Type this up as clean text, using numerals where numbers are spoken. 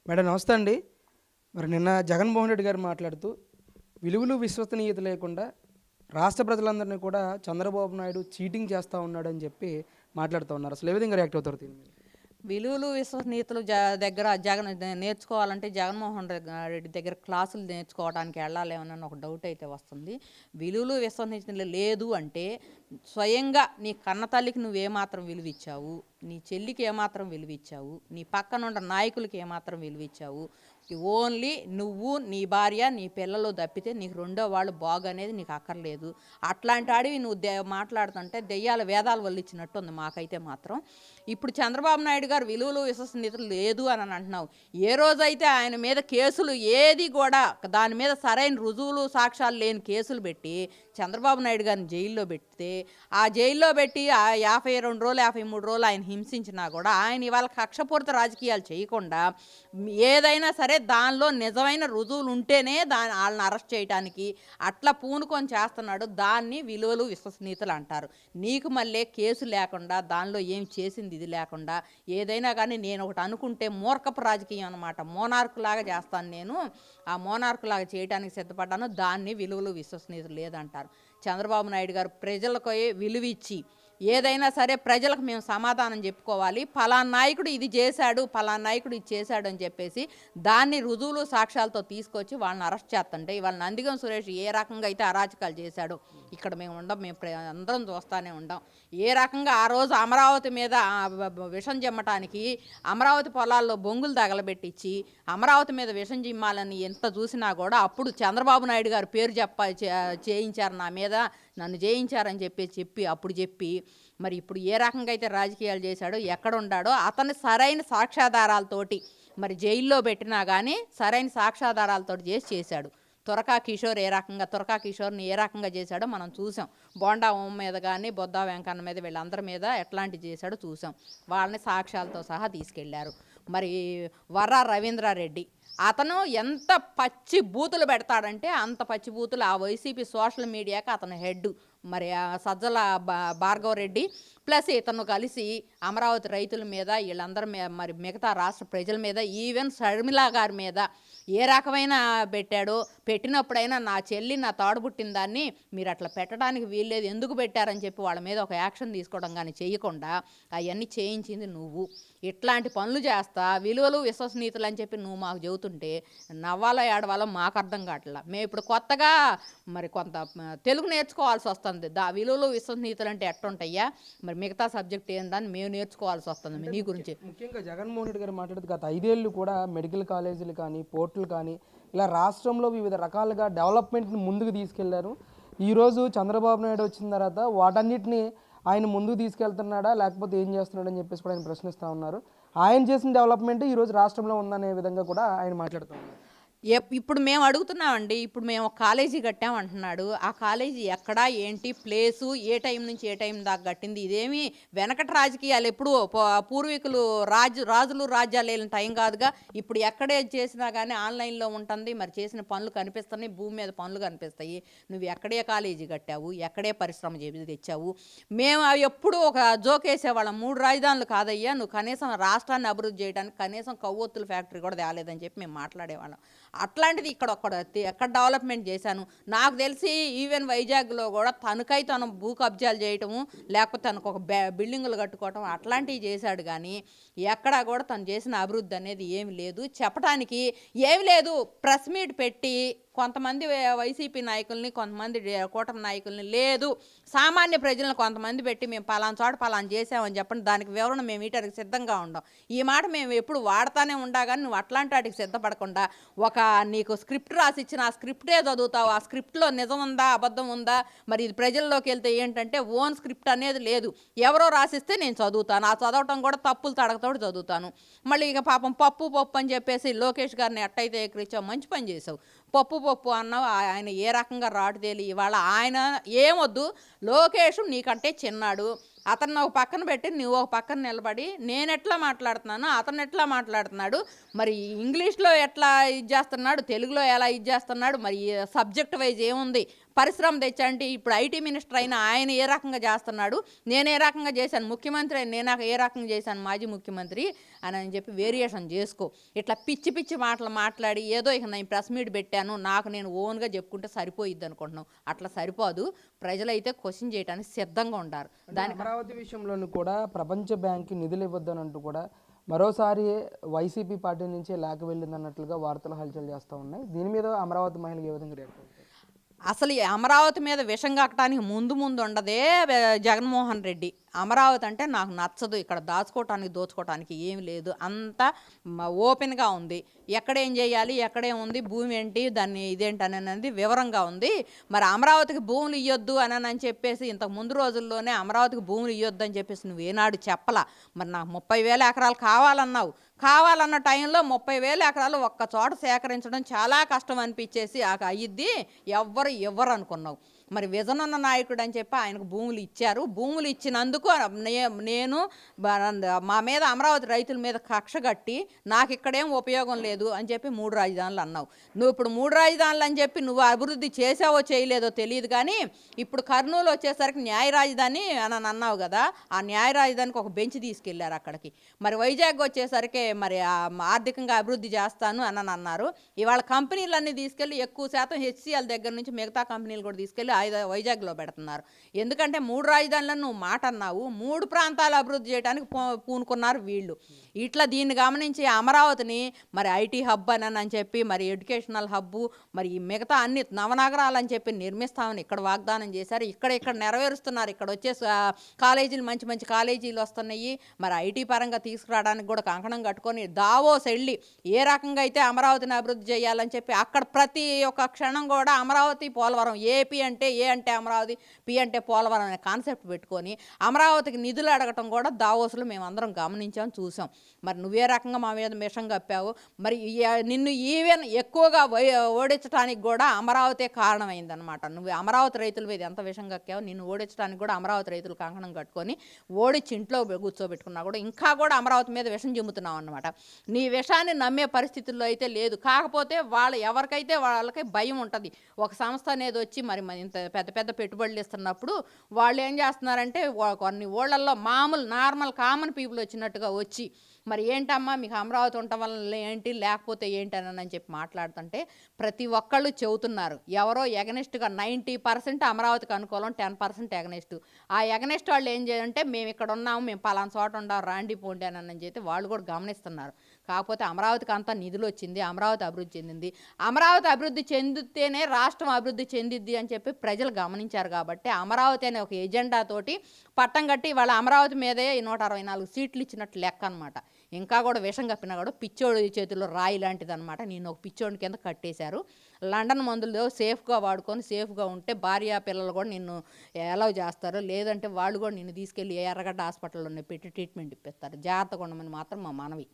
Madam నమస్తే అండి. మరి నిన్న జగన్మోహన్ రెడ్డి గారు మాట్లాడుతూ విలువలు, విశ్వసనీయత లేకుండా రాష్ట్ర ప్రజలందరినీ కూడా చంద్రబాబు నాయుడు చీటింగ్ చేస్తా ఉన్నాడని చెప్పి మాట్లాడుతూ ఉన్నారు. అసలు ఏ విధంగా రియాక్ట్ అవుతారు దీని మీద? విలువలు, విశ్వసనీయతలు దగ్గర నేర్చుకోవాలంటే జగన్మోహన్ రెడ్డి దగ్గర క్లాసులు నేర్చుకోవడానికి వెళ్ళాలేమోనని ఒక డౌట్ అయితే వస్తుంది. విలువలు, విశ్వసనీయతలు లేదు అంటే స్వయంగా నీ కన్నతల్లికి నువ్వేమాత్రం విలువిచ్చావు, నీ చెల్లికి ఏమాత్రం విలువిచ్చావు, నీ పక్కనున్న నాయకులకి ఏమాత్రం విలువిచ్చావు. ఓన్లీ నువ్వు, నీ భార్య, నీ పిల్లలు తప్పితే నీకు రెండో వాళ్ళు బాగనేది నీకు అక్కర్లేదు. అట్లాంటి అడివి నువ్వు మాట్లాడుతుంటే దెయ్యాల వేదాలు వల్లిచ్చినట్టుంది మాకైతే మాత్రం. ఇప్పుడు చంద్రబాబు నాయుడు గారు విలువలు, విశ్వసనీయతలు లేదు అని అంటున్నావు. ఏ రోజైతే ఆయన మీద కేసులు ఏది కూడా దాని మీద సరైన రుజువులు, సాక్ష్యాలు లేని కేసులు పెట్టి చంద్రబాబు నాయుడు గారిని జైల్లో పెడితే, ఆ జైల్లో పెట్టి ఆ 52 రోజులు 53 రోజులు ఆయన హింసించినా కూడా ఆయన ఇవాళ కక్షపూరిత రాజకీయాలు చేయకుండా ఏదైనా సరే దానిలో నిజమైన రుజువులు ఉంటేనే వాళ్ళని అరెస్ట్ చేయడానికి అట్లా పూనుకొని చేస్తున్నాడు. దాన్ని విలువలు, విశ్వసనీయతలు అంటారు. నీకు మళ్ళీ కేసు లేకుండా దానిలో ఏం చేసింది ఇది లేకుండా ఏదైనా కానీ నేను ఒకటి అనుకుంటే మూర్ఖపు రాజకీయం అనమాట. మోనార్కు లాగా చేస్తాను నేను, ఆ మోనార్కు లాగా చేయడానికి సిద్ధపడ్డాను. దాన్ని విలువలు, విశ్వసనీయతలు లేదంటారు. చంద్రబాబు నాయుడు గారు ప్రజలకు విలువ ఇచ్చి ఏదైనా సరే ప్రజలకు మేము సమాధానం చెప్పుకోవాలి. పలానా నాయకుడు ఇది చేశాడు, పలానా నాయకుడు ఇది చేశాడు అని చెప్పేసి దాన్ని రుజువులు, సాక్ష్యాలతో తీసుకొచ్చి వాళ్ళని అరెస్ట్ చేస్తుంటే ఇవాళ నందిగం సురేష్ ఏ రకంగా అయితే అరాచకాలు చేశాడో ఇక్కడ మేము అందరం చూస్తూనే ఉండం. ఏ రకంగా ఆ రోజు అమరావతి మీద విషం చిమ్మటానికి అమరావతి పొలాల్లో బొంగులు తగలబెట్టించి అమరావతి మీద విషం చిమ్మాలని ఎంత చూసినా కూడా అప్పుడు చంద్రబాబు నాయుడు గారు పేరు చేయించారు నా మీద, నన్ను చేయించారని చెప్పి అప్పుడు చెప్పి మరి ఇప్పుడు ఏ రకంగా అయితే రాజకీయాలు చేశాడో ఎక్కడ ఉన్నాడో అతన్ని సరైన సాక్ష్యాధారాలతోటి మరి జైల్లో పెట్టినా కానీ సరైన సాక్ష్యాధారాలతో చేశాడు. తురకా కిషోర్ని ఏ రకంగా చేశాడో మనం చూసాం. బోండా ఓం మీద కానీ బొద్దా వెంకన్న మీద వీళ్ళందరి మీద ఎట్లాంటి చేశాడో చూసాం. వాళ్ళని సాక్ష్యాలతో సహా తీసుకెళ్లారు. మరి వర్రా రవీంద్రారెడ్డి అతను ఎంత పచ్చి బూతులు పెడతాడంటే అంత పచ్చి బూతులు ఆ వైసీపీ సోషల్ మీడియాకి అతను హెడ్. మరి సజ్జల భార్గవరెడ్డి ప్లస్ ఇతను కలిసి అమరావతి రైతుల మీద వీళ్ళందరి మీద మరి మిగతా రాష్ట్ర ప్రజల మీద ఈవెన్ షర్మిలా గారి మీద ఏ రకమైన పెట్టాడో, పెట్టినప్పుడైనా నా చెల్లి నా తోడబుట్టిన దాన్ని మీరు అట్లా పెట్టడానికి వీల్లేదు, ఎందుకు పెట్టారని చెప్పి వాళ్ళ మీద ఒక యాక్షన్ తీసుకోవడం కానీ చేయకుండా అవన్నీ చేయించింది నువ్వు. ఇట్లాంటి పనులు చేస్తా విలువలు, విశ్వసనీయతలు అని చెప్పి నువ్వు మాకు చెబుతుంటే నవ్వాలో ఏడవాలో మాకు అర్థం కావట్లా. మేము ఇప్పుడు కొత్తగా మరి కొంత తెలుగు నేర్చుకోవాల్సి వస్తుంది. విలువలు, విశ్వసనీయతలు అంటే ఎట్టుంటాయ్యా, మరి మిగతా సబ్జెక్ట్ ఏందని మేము నేర్చుకోవాల్సి వస్తుంది నీ గురించి. ముఖ్యంగా జగన్మోహన్ రెడ్డి గారు మాట్లాడుతూ గత 5 ఏళ్ళు కూడా మెడికల్ కాలేజీలు కానీ, పోర్టులు కానీ ఇలా రాష్ట్రంలో వివిధ రకాలుగా డెవలప్మెంట్ని ముందుకు తీసుకెళ్లారు. ఈరోజు చంద్రబాబు నాయుడు వచ్చిన తర్వాత వాటన్నిటిని ఆయన ముందుకు తీసుకెళ్తున్నాడా లేకపోతే ఏం చేస్తున్నాడు అని చెప్పేసి కూడా ఆయన ప్రశ్నిస్తూ ఉన్నారు. ఆయన చేసిన డెవలప్మెంట్ ఈరోజు రాష్ట్రంలో ఉందనే విధంగా కూడా ఆయన మాట్లాడుతూ ఉన్నారు. ఇప్పుడు మేము అడుగుతున్నామండి. ఇప్పుడు మేము ఒక కాలేజీ కట్టామంటున్నాడు. ఆ కాలేజీ ఎక్కడా, ఏంటి ప్లేసు, ఏ టైం నుంచి ఏ టైం దాకా కట్టింది? ఇదేమి వెనకటి రాజకీయాలు ఎప్పుడు పూర్వీకులు రాజులు రాజ్యాలు వెళ్ళిన టైం కాదుగా. ఇప్పుడు ఎక్కడే చేసినా కానీ ఆన్లైన్లో ఉంటుంది. మరి చేసిన పనులు కనిపిస్తున్నాయి, భూమి మీద పనులు కనిపిస్తాయి. నువ్వు ఎక్కడే కాలేజీ కట్టావు, ఎక్కడే పరిశ్రమ తెచ్చావు? మేము ఎప్పుడు ఒక జోకేసేవాళ్ళం, 3 రాజధానులు కాదయ్యా, నువ్వు కనీసం రాష్ట్రాన్ని అభివృద్ధి చేయడానికి కనీసం కొవ్వొత్తుల ఫ్యాక్టరీ కూడా తేలేదని చెప్పి మేము మాట్లాడేవాళ్ళం. అట్లాంటిది ఎక్కడ డెవలప్మెంట్ చేశాను నాకు తెలిసి. ఈవెన్ వైజాగ్లో కూడా తను భూ కబ్జాలు చేయటము, లేకపోతే తనకు ఒక బిల్డింగులు కట్టుకోవటం అట్లాంటివి చేశాడు. కానీ ఎక్కడా కూడా తను చేసిన అభివృద్ధి అనేది ఏమి లేదు, చెప్పడానికి ఏమి లేదు. ప్రెస్ మీట్ పెట్టి కొంతమంది వైసీపీ నాయకుల్ని, కొంతమంది కూటమి నాయకుల్ని, లేదు సామాన్య ప్రజలను కొంతమంది పెట్టి మేము పలానా చోట పలానా చేసామని చెప్పండి, దానికి వివరణ మేము వీటికి సిద్ధంగా ఉండం. ఈ మాట మేము ఎప్పుడు వాడుతూనే ఉండా. కానీ నువ్వు అట్లాంటి వాటికి సిద్ధపడకుండా నీకు స్క్రిప్ట్ రాసి ఇచ్చిన ఆ స్క్రిప్టే చదువుతావు. ఆ స్క్రిప్ట్లో నిజం ఉందా, అబద్ధం ఉందా? మరి ఇది ప్రజల్లోకి వెళ్తే ఏంటంటే ఓన్ స్క్రిప్ట్ అనేది లేదు. ఎవరో రాసిస్తే నేను చదువుతాను, ఆ చదవటం కూడా తప్పులు తడకతోటి చదువుతాను. మళ్ళీ ఇక పాపం పప్పు అని చెప్పేసి లోకేష్ గారిని ఎట్టయితే ఎక్కిరించావు, మంచి పని చేసావు. పప్పు అన్నావు. ఆయన ఏ రకంగా రాటు తేలి ఇవాళ ఆయన ఏమొద్దు, లోకేష్ నీకంటే చిన్నాడు, అతను ఒక పక్కన పెట్టి నువ్వు ఒక పక్కన నిలబడి నేను ఎట్లా మాట్లాడుతున్నాను, అతను ఎట్లా మాట్లాడుతున్నాడు, మరి ఇంగ్లీష్లో ఎట్లా ఇది చేస్తున్నాడు, తెలుగులో ఎలా ఇది చేస్తున్నాడు, మరి సబ్జెక్ట్ వైజ్ ఏముంది, పరిశ్రమ తెచ్చంటే ఇప్పుడు ఐటీ మినిస్టర్ అయిన ఆయన ఏ రకంగా చేస్తున్నాడు, నేను ఏ రకంగా చేశాను, ముఖ్యమంత్రి అయిన నేను ఏ రకంగా చేశాను మాజీ ముఖ్యమంత్రి అని చెప్పి వేరియేషన్ చేసుకో. ఇట్లా పిచ్చి పిచ్చి మాటలు మాట్లాడి ఏదో ఇక నేను ప్రెస్ మీట్ పెట్టాను నాకు నేను ఓన్గా చెప్పుకుంటే సరిపోయిద్ది అనుకుంటున్నాం. అట్లా సరిపోదు. ప్రజలైతే క్వశ్చన్ చేయడానికి సిద్ధంగా ఉంటారు. అమరావతి విషయంలోనూ కూడా ప్రపంచ బ్యాంక్కి నిధులు ఇవ్వద్దనంటూ కూడా మరోసారి వైసీపీ పార్టీ నుంచే లేఖ వెళ్ళిందన్నట్లుగా వార్తలు హల్చల్ చేస్తూ ఉన్నాయి. దీని మీద అమరావతి మహిళలు ఏ విధంగా రియాక్ట్ అవుతారు? అసలు ఈ అమరావతి మీద విషం కక్కడానికి ముందు ఉండదే జగన్మోహన్ రెడ్డి. అమరావతి అంటే నాకు నచ్చదు, ఇక్కడ దాచుకోవటానికి దోచుకోవటానికి ఏమి లేదు, అంతా ఓపెన్గా ఉంది, ఎక్కడేం చేయాలి ఎక్కడేం ఉంది భూమి ఏంటి దాన్ని ఇదేంటి అనేది వివరంగా ఉంది. మరి అమరావతికి భూములు ఇవ్వద్దు అని చెప్పేసి ఇంతకు ముందు రోజుల్లోనే అమరావతికి భూములు ఇవ్వద్దు అని చెప్పేసి నువ్వు ఏనాడు చెప్పలా. మరి నాకు 30,000 ఎకరాలు కావాలన్నావు, కావాలన్న టైంలో 30,000 ఎకరాలు ఒక్క చోట సేకరించడం చాలా కష్టం అనిపించేసి అయ్యిద్ది ఎవ్వరు ఇవ్వరు అనుకున్నావు. మరి విజన్ ఉన్న నాయకుడు అని చెప్పి ఆయనకు భూములు ఇచ్చారు. భూములు ఇచ్చినందుకు నేను మా మీద అమరావతి రైతుల మీద కక్ష కట్టి నాకు ఇక్కడేం ఉపయోగం లేదు అని చెప్పి 3 రాజధానులు అన్నావు. నువ్వు ఇప్పుడు 3 రాజధానులు అని చెప్పి నువ్వు అభివృద్ధి చేసావో చేయలేదో తెలియదు, కానీ ఇప్పుడు కర్నూలు వచ్చేసరికి న్యాయ రాజధాని అని అన్నావు కదా, ఆ న్యాయ రాజధానికి ఒక బెంచ్ తీసుకెళ్లారు అక్కడికి. మరి వైజాగ్ వచ్చేసరికి మరి ఆర్థికంగా అభివృద్ధి చేస్తాను అని అన్నారు. ఇవాళ కంపెనీలన్నీ తీసుకెళ్ళి ఎక్కువ శాతం హెచ్సిఎల్ దగ్గర నుంచి మిగతా కంపెనీలు కూడా తీసుకెళ్ళి వైజాగ్లో పెడుతున్నారు. ఎందుకంటే 3 రాజధానులను నువ్వు మాట అన్నావు, 3 ప్రాంతాలు అభివృద్ధి చేయడానికి పూనుకున్నారు వీళ్ళు. ఇట్లా దీన్ని గమనించి అమరావతిని మరి ఐటీ హబ్ అని చెప్పి మరి ఎడ్యుకేషనల్ హబ్బు మరి ఈ మిగతా అన్ని నవనగరాలు అని చెప్పి నిర్మిస్తామని ఇక్కడ వాగ్దానం చేశారు. ఇక్కడ నెరవేరుస్తున్నారు. ఇక్కడ వచ్చే కాలేజీలు మంచి మంచి కాలేజీలు వస్తున్నాయి. మరి ఐటీ పరంగా తీసుకురావడానికి కూడా కంకణం కట్టుకొని దావోస్ వెళ్ళి ఏ రకంగా అయితే అమరావతిని అభివృద్ధి చేయాలని చెప్పి అక్కడ ప్రతి ఒక్క క్షణం కూడా అమరావతి పోలవరం, ఏపీ అంటే ఏ అంటే అమరావతి, పి అంటే పోలవరం అనే కాన్సెప్ట్ పెట్టుకొని అమరావతికి నిధులు అడగటం కూడా దావోసులు మేమందరం గమనించాం, చూసాం. మరి నువ్వే రకంగా మా మీద మిషం కప్పావు. మరి నిన్ను ఈవెన్ ఎక్కువగా ఓడించడానికి కూడా అమరావతి కారణమైందనమాట. నువ్వు అమరావతి రైతుల మీద ఎంత విషం కక్కావు, నిన్ను ఓడించడానికి కూడా అమరావతి రైతులు కంకణం కట్టుకొని ఓడించి ఇంట్లో కూర్చోబెట్టుకున్నా కూడా ఇంకా కూడా అమరావతి మీద విషం జిమ్ముతున్నావు అనమాట. నీ విషాన్ని నమ్మే పరిస్థితుల్లో అయితే లేదు. కాకపోతే ఎవరికైతే వాళ్ళకి భయం ఉంటుంది. ఒక సంస్థ అనేది వచ్చి మరి ఇంత పెద్ద పెద్ద పెట్టుబడులు ఇస్తున్నప్పుడు వాళ్ళు ఏం చేస్తున్నారంటే కొన్ని ఊళ్ళల్లో మామూలు నార్మల్ కామన్ పీపుల్ వచ్చినట్టుగా వచ్చి మరి ఏంటమ్మా మీకు అమరావతి ఉండటం వల్ల ఏంటి లేకపోతే ఏంటి అని చెప్పి మాట్లాడుతుంటే ప్రతి ఒక్కళ్ళు చెబుతున్నారు. ఎవరో ఎగనెస్ట్గా 90% అమరావతికి అనుకూలం, 10% ఎగనెస్ట్. ఆ ఎగనెస్ట్ వాళ్ళు ఏం చేయాలంటే మేము ఇక్కడ ఉన్నాము, మేము పలానా చోట ఉండాం, రాండి పోండి అని చెప్పి వాళ్ళు కూడా గమనిస్తున్నారు. కాకపోతే అమరావతికి అంతా నిధులు వచ్చింది, అమరావతి అభివృద్ధి చెందింది. అమరావతి అభివృద్ధి చెందితేనే రాష్ట్రం అభివృద్ధి చెందిద్ది అని చెప్పి ప్రజలు గమనించారు. కాబట్టి అమరావతి అనే ఒక ఎజెండా తోటి పట్టం కట్టి వాళ్ళ అమరావతి మీదే 164 సీట్లు ఇచ్చినట్లు లెక్క అనమాట. ఇంకా కూడా విషం కప్పినా కూడా పిచ్చోడి చేతిలో రాయి లాంటిది అనమాట. నేను ఒక పిచ్చోడి కింద కట్టేశారు. లండన్ మందులు సేఫ్గా వాడుకొని సేఫ్గా ఉంటే భార్య పిల్లలు కూడా నిన్ను అలౌ చేస్తారు, లేదంటే వాళ్ళు కూడా నిన్ను తీసుకెళ్ళి ఎర్రగడ్డ హాస్పిటల్లో పెట్టి ట్రీట్మెంట్ ఇప్పిస్తారు. జాగ్రత్తగా ఉండమని మాత్రం మా మనవి.